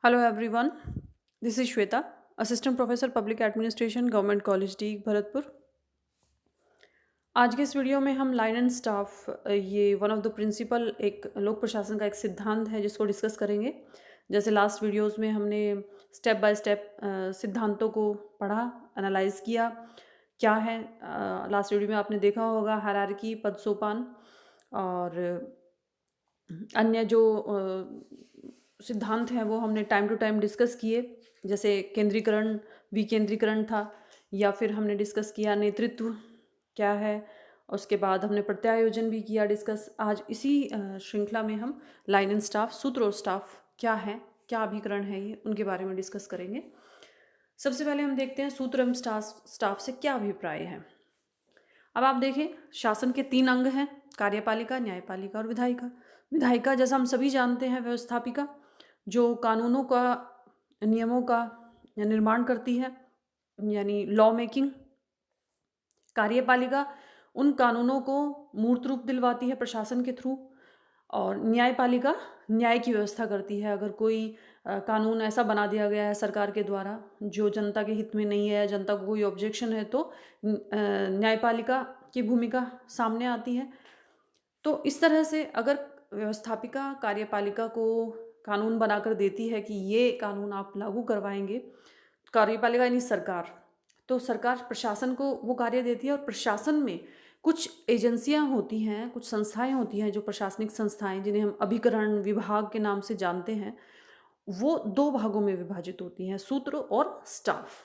Hello everyone, this is Shweta, assistant professor public administration, government college D Bharatpur. आज के इस video में हम लाइन एंड स्टाफ ये वन ऑफ द प्रिंसिपल एक लोक प्रशासन का एक सिद्धांत है जिसको डिस्कस करेंगे। जैसे लास्ट वीडियोस में हमने स्टेप बाय स्टेप सिद्धांतों को पढ़ा, एनालाइज किया क्या है। लास्ट वीडियो में आपने देखा होगा हायरार्की, पद सोपान और अन्य जो सिद्धांत हैं वो हमने टाइम टू टाइम डिस्कस किए। जैसे केंद्रीकरण, विकेंद्रीकरण था, या फिर हमने डिस्कस किया नेतृत्व क्या है। उसके बाद हमने प्रत्यायोजन भी किया डिस्कस। आज इसी श्रृंखला में हम लाइन एंड स्टाफ, सूत्र और स्टाफ क्या है, क्या अभिकरण है, ये उनके बारे में डिस्कस करेंगे। सबसे पहले हम देखते हैं सूत्र एवं स्टाफ से क्या अभिप्राय है। अब आप देखें, शासन के 3 अंग हैं, कार्यपालिका, न्यायपालिका और विधायिका। विधायिका जैसा हम सभी जानते हैं व्यवस्थापिका, जो कानूनों का, नियमों का निर्माण करती है, यानी लॉ मेकिंग। कार्यपालिका उन कानूनों को मूर्त रूप दिलवाती है प्रशासन के थ्रू। और न्यायपालिका न्याय की व्यवस्था करती है। अगर कोई कानून ऐसा बना दिया गया है सरकार के द्वारा जो जनता के हित में नहीं है, जनता को कोई ऑब्जेक्शन है, तो न्यायपालिका की भूमिका सामने आती है। तो इस तरह से अगर व्यवस्थापिका कार्यपालिका को कानून बनाकर देती है कि ये कानून आप लागू करवाएंगे, कार्यपालिका यानी सरकार, तो सरकार प्रशासन को वो कार्य देती है। और प्रशासन में कुछ एजेंसियां होती हैं, कुछ संस्थाएं होती हैं, जो प्रशासनिक संस्थाएं जिन्हें हम अभिकरण विभाग के नाम से जानते हैं, वो 2 भागों में विभाजित होती हैं, सूत्र और स्टाफ।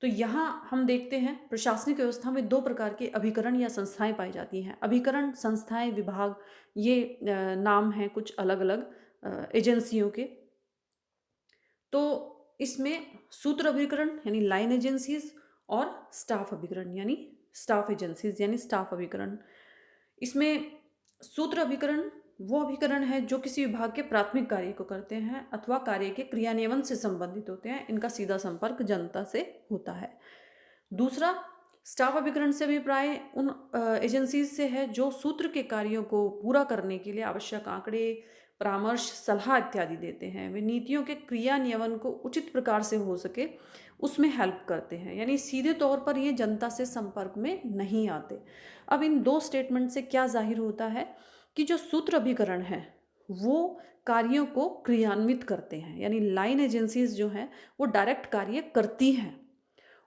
तो यहाँ हम देखते हैं प्रशासनिक व्यवस्था में 2 प्रकार के अभिकरण या संस्थाएं पाई जाती हैं। अभिकरण संस्थाएं, विभाग, ये नाम हैं कुछ अलग अलग एजेंसियों के। तो इसमें सूत्र अभिकरण यानी लाइन एजेंसीज और स्टाफ अभिकरण यानी स्टाफ एजेंसीज यानी स्टाफ अभिकरण। इसमें सूत्र अभिकरण वो अभिकरण है जो किसी विभाग के प्राथमिक कार्य को करते हैं अथवा कार्य के क्रियान्वयन से संबंधित होते हैं। इनका सीधा संपर्क जनता से होता है। दूसरा, स्टाफ अभिकरण से अभिप्राय उन एजेंसीज से है जो सूत्र के कार्यों को पूरा करने के लिए आवश्यक आंकड़े, परामर्श, सलाह इत्यादि देते हैं। वे नीतियों के क्रियान्वयन को उचित प्रकार से हो सके उसमें हेल्प करते हैं, यानी सीधे तौर पर ये जनता से संपर्क में नहीं आते। अब इन 2 स्टेटमेंट से क्या जाहिर होता है कि जो सूत्र अभिकरण है वो कार्यों को क्रियान्वित करते हैं, यानी लाइन एजेंसीज जो हैं वो डायरेक्ट कार्य करती हैं।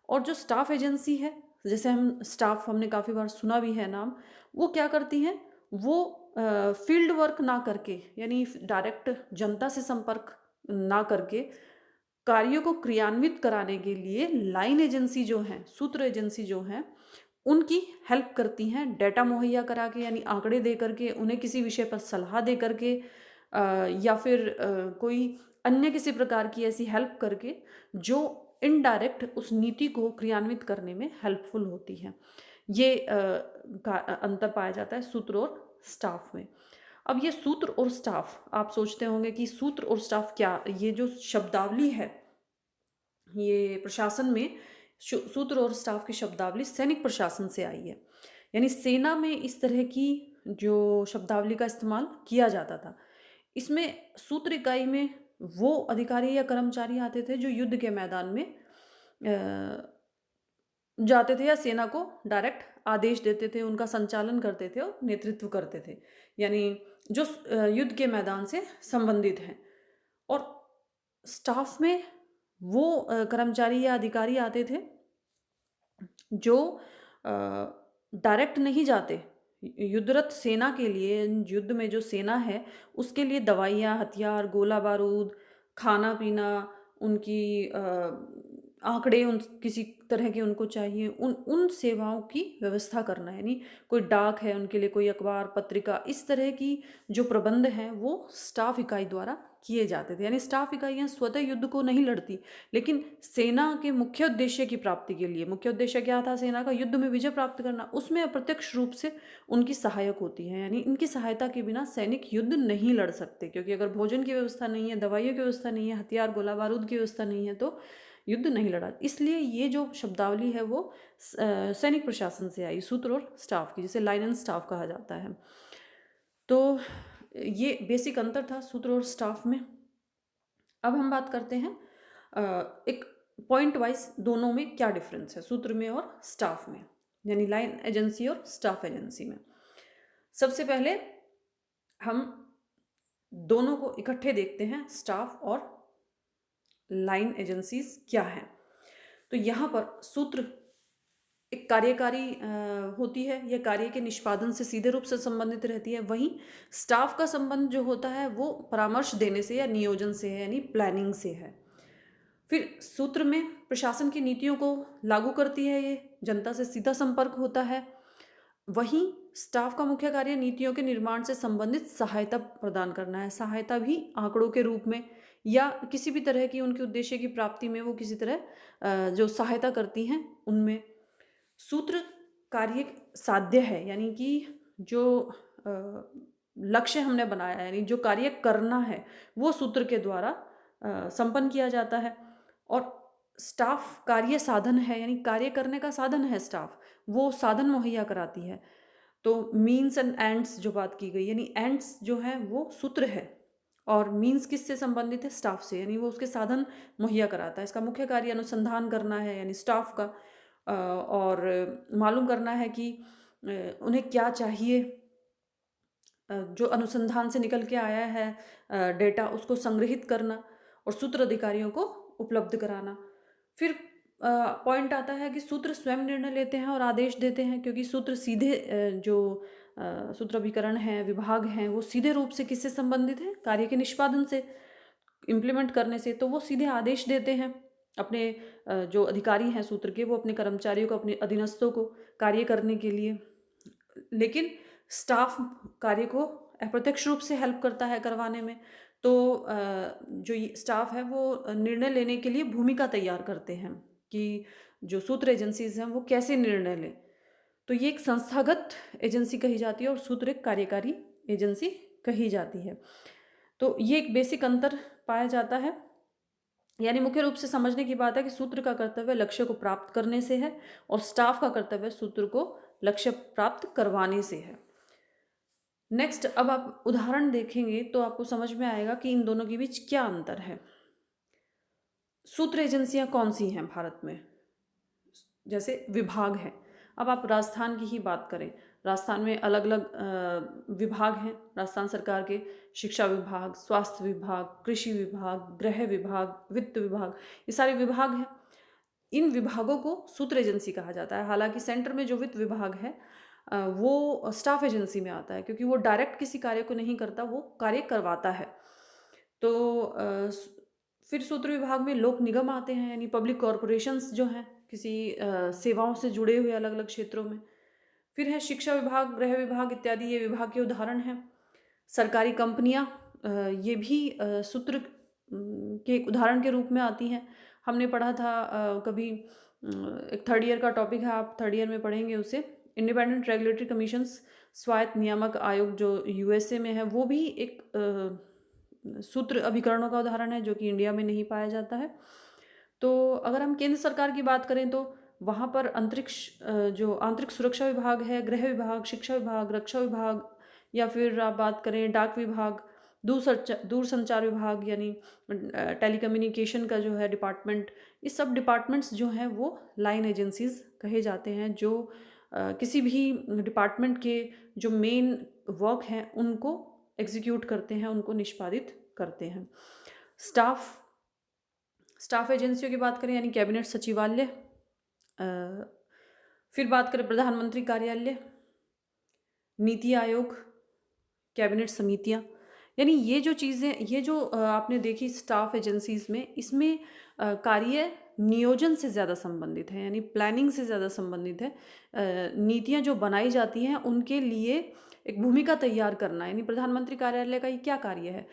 और जो स्टाफ एजेंसी है, जैसे हम स्टाफ, हमने काफ़ी बार सुना भी है नाम, वो क्या करती हैं, वो फील्ड वर्क ना करके, यानी डायरेक्ट जनता से संपर्क ना करके कार्यों को क्रियान्वित कराने के लिए लाइन एजेंसी जो है, सूत्र एजेंसी जो है, उनकी हेल्प करती हैं डेटा मुहैया करा के, यानी आंकड़े दे करके, उन्हें किसी विषय पर सलाह दे करके, या फिर कोई अन्य किसी प्रकार की ऐसी हेल्प करके जो इनडायरेक्ट उस नीति को क्रियान्वित करने में हेल्पफुल होती है। ये अंतर पाया जाता है सूत्र और स्टाफ में। अब ये सूत्र और स्टाफ, आप सोचते होंगे कि सूत्र और स्टाफ क्या, ये जो शब्दावली है ये प्रशासन में, सूत्र और स्टाफ की शब्दावली सैनिक प्रशासन से आई है। यानी सेना में इस तरह की जो शब्दावली का इस्तेमाल किया जाता था। इसमें सूत्र इकाई में वो अधिकारी या कर्मचारी आते थे जो युद्ध के मैदान में जाते थे या सेना को डायरेक्ट आदेश देते थे, उनका संचालन करते थे और नेतृत्व करते थे, यानी जो युद्ध के मैदान से संबंधित हैं। और स्टाफ में वो कर्मचारी या अधिकारी आते थे जो डायरेक्ट नहीं जाते, युद्धरत सेना के लिए, युद्ध में जो सेना है उसके लिए दवाइयाँ, हथियार, गोला बारूद, खाना पीना, उनकी आंकड़े, उन किसी तरह के उनको चाहिए, उन उन सेवाओं की व्यवस्था करना, यानी कोई डाक है उनके लिए, कोई अखबार पत्रिका, इस तरह की जो प्रबंध हैं वो स्टाफ इकाई द्वारा किए जाते थे। यानी स्टाफ इकाइयाँ स्वतः युद्ध को नहीं लड़ती, लेकिन सेना के मुख्य उद्देश्य की प्राप्ति के लिए, मुख्य उद्देश्य क्या था सेना का, युद्ध में विजय प्राप्त करना, उसमें अप्रत्यक्ष रूप से उनकी सहायक होती है। यानी इनकी सहायता के बिना सैनिक युद्ध नहीं लड़ सकते, क्योंकि अगर भोजन की व्यवस्था नहीं है, दवाइयों की व्यवस्था नहीं है, हथियार गोला बारूद की व्यवस्था नहीं है तो युद्ध नहीं लड़ा। इसलिए ये जो शब्दावली है वो सैनिक प्रशासन से आई, सूत्र और स्टाफ की, जिसे लाइन एंड स्टाफ कहा जाता है। तो ये बेसिक अंतर था सूत्र और स्टाफ में। अब हम बात करते हैं एक पॉइंट वाइज दोनों में क्या डिफरेंस है, सूत्र में और स्टाफ में, यानी लाइन एजेंसी और स्टाफ एजेंसी में। सबसे पहले हम दोनों को इकट्ठे देखते हैं, स्टाफ और लाइन एजेंसीज क्या हैं। तो यहाँ पर सूत्र एक कार्यकारी होती है, यह कार्य के निष्पादन से सीधे रूप से संबंधित रहती है। वहीं स्टाफ का संबंध जो होता है वो परामर्श देने से या नियोजन से है, यानी प्लानिंग से है। फिर सूत्र में प्रशासन की नीतियों को लागू करती है, ये जनता से सीधा संपर्क होता है। वहीं स्टाफ का मुख्य कार्य नीतियों के निर्माण से संबंधित सहायता प्रदान करना है, सहायता भी आंकड़ों के रूप में या किसी भी तरह की उनके उद्देश्य की प्राप्ति में वो किसी तरह जो सहायता करती हैं उनमें। सूत्र कार्य साध्य है, यानी कि जो लक्ष्य हमने बनाया है, यानी जो कार्य करना है वो सूत्र के द्वारा संपन्न किया जाता है। और स्टाफ कार्य साधन है, यानी कार्य करने का साधन है स्टाफ, वो साधन मुहैया कराती है। तो मीन्स एंड एंड्स जो बात की गई, यानी एंड्स जो है वो सूत्र है और मीन्स किससे संबंधित है, स्टाफ से, यानी वो उसके साधन मुहैया कराता है। इसका मुख्य कार्य अनुसंधान करना है, यानी स्टाफ का, और मालूम करना है कि उन्हें क्या चाहिए, जो अनुसंधान से निकल के आया है डेटा, उसको संग्रहित करना और सूत्र अधिकारियों को उपलब्ध कराना। फिर पॉइंट आता है कि सूत्र स्वयं निर्णय लेते हैं और आदेश देते हैं, क्योंकि सूत्र सीधे जो सूत्र अभिकरण हैं, विभाग हैं, वो सीधे रूप से किससे संबंधित है, कार्य के निष्पादन से, इम्प्लीमेंट करने से। तो वो सीधे आदेश देते हैं अपने जो अधिकारी हैं सूत्र के, वो अपने कर्मचारियों को, अपने अधीनस्थों को कार्य करने के लिए। लेकिन स्टाफ कार्य को अप्रत्यक्ष रूप से हेल्प करता है करवाने में। तो जो ये स्टाफ है वो निर्णय लेने के लिए भूमिका तैयार करते हैं कि जो सूत्र एजेंसीज हैं वो कैसे निर्णय लें। तो ये एक संस्थागत एजेंसी कही जाती है और सूत्र एक कार्यकारी एजेंसी कही जाती है। तो ये एक बेसिक अंतर पाया जाता है, यानी मुख्य रूप से समझने की बात है कि सूत्र का कर्तव्य लक्ष्य को प्राप्त करने से है और स्टाफ का कर्तव्य सूत्र को लक्ष्य प्राप्त करवाने से है। नेक्स्ट, अब आप उदाहरण देखेंगे तो आपको समझ में आएगा कि इन दोनों के बीच क्या अंतर है। सूत्र एजेंसियां कौन सी हैं भारत में? जैसे विभाग है। अब आप राजस्थान की ही बात करें, राजस्थान में अलग अलग विभाग हैं राजस्थान सरकार के। शिक्षा विभाग, स्वास्थ्य विभाग, कृषि विभाग, गृह विभाग, वित्त विभाग, ये सारे विभाग हैं। इन विभागों को सूत्र एजेंसी कहा जाता है। हालांकि सेंटर में जो वित्त विभाग है वो स्टाफ एजेंसी में आता है, क्योंकि वो डायरेक्ट किसी कार्य को नहीं करता, वो कार्य करवाता है। तो फिर सूत्र विभाग में लोक निगम आते हैं, यानी पब्लिक कॉरपोरेशंस जो हैं किसी सेवाओं से जुड़े हुए अलग अलग क्षेत्रों में। फिर है शिक्षा विभाग, गृह विभाग इत्यादि, ये विभाग के उदाहरण हैं। सरकारी कंपनियां, ये भी सूत्र के एक उदाहरण के रूप में आती हैं। हमने पढ़ा था कभी, एक थर्ड ईयर का टॉपिक है, आप थर्ड ईयर में पढ़ेंगे उसे, इंडिपेंडेंट रेगुलेटरी कमीशंस, स्वायत्त नियामक आयोग जो यूएसए में है, वो भी एक सूत्र अभिकरणों का उदाहरण है जो कि इंडिया में नहीं पाया जाता है। तो अगर हम केंद्र सरकार की बात करें तो वहाँ पर अंतरिक्ष जो आंतरिक सुरक्षा विभाग है, गृह विभाग, शिक्षा विभाग, रक्षा विभाग, या फिर आप बात करें डाक विभाग, दूरसंचार विभाग, यानी टेलीकम्युनिकेशन का जो है डिपार्टमेंट, ये सब डिपार्टमेंट्स जो हैं वो लाइन एजेंसीज कहे जाते हैं, जो किसी भी डिपार्टमेंट के जो मेन वर्क हैं उनको एग्जीक्यूट करते हैं, उनको निष्पादित करते हैं। स्टाफ स्टाफ एजेंसियों की बात करें, यानी कैबिनेट सचिवालय, फिर बात करें प्रधानमंत्री कार्यालय, नीति आयोग, कैबिनेट समितियां, यानी ये जो चीज़ें, ये जो आपने देखी स्टाफ एजेंसीज में, इसमें कार्य नियोजन से ज़्यादा संबंधित है, यानी प्लानिंग से ज़्यादा संबंधित है। नीतियां जो बनाई जाती हैं उनके लिए एक भूमिका तैयार करना, यानी प्रधानमंत्री कार्यालय का ये क्या कार्य है,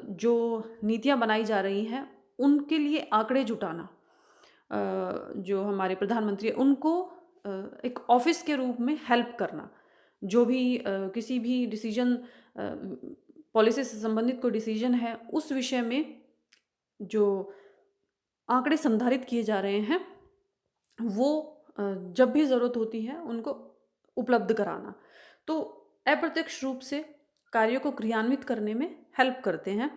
जो नीतियां बनाई जा रही हैं उनके लिए आंकड़े जुटाना। जो हमारे प्रधानमंत्री हैं उनको एक ऑफिस के रूप में हेल्प करना, जो भी किसी भी डिसीजन, पॉलिसी से संबंधित कोई डिसीजन है उस विषय में जो आंकड़े संधारित किए जा रहे हैं वो जब भी ज़रूरत होती है उनको उपलब्ध कराना। तो अप्रत्यक्ष रूप से कार्यों को क्रियान्वित करने में हेल्प करते हैं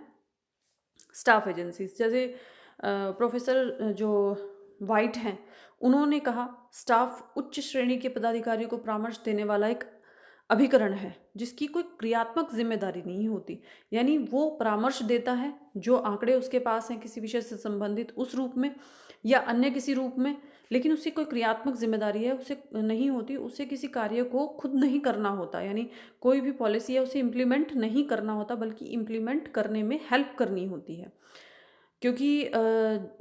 स्टाफ एजेंसीज जैसे प्रोफेसर जो वाइट हैं, उन्होंने कहा स्टाफ उच्च श्रेणी के पदाधिकारियों को परामर्श देने वाला एक अभिकरण है जिसकी कोई क्रियात्मक जिम्मेदारी नहीं होती। यानी वो परामर्श देता है, जो आंकड़े उसके पास हैं किसी विषय से संबंधित उस रूप में या अन्य किसी रूप में, लेकिन उसकी कोई क्रियात्मक जिम्मेदारी है उसे नहीं होती, उसे किसी कार्य को खुद नहीं करना होता। यानी कोई भी पॉलिसी है उसे इम्प्लीमेंट नहीं करना होता, बल्कि इम्प्लीमेंट करने में हेल्प करनी होती है। क्योंकि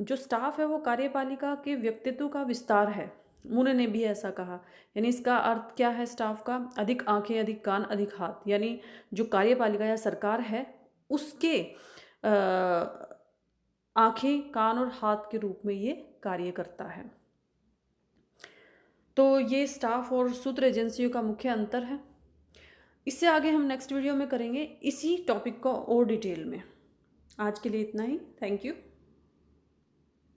जो स्टाफ है वो कार्यपालिका के व्यक्तित्व का विस्तार है। मूने ने भी ऐसा कहा। यानी इसका अर्थ क्या है स्टाफ का? अधिक आंखें, अधिक कान, अधिक हाथ। यानी जो कार्यपालिका या सरकार है उसके आंखें, कान और हाथ के रूप में ये कार्य करता है। तो ये स्टाफ और सूत्र एजेंसियों का मुख्य अंतर है। इससे आगे हम नेक्स्ट वीडियो में करेंगे इसी टॉपिक को और डिटेल में। आज के लिए इतना ही। Thank you.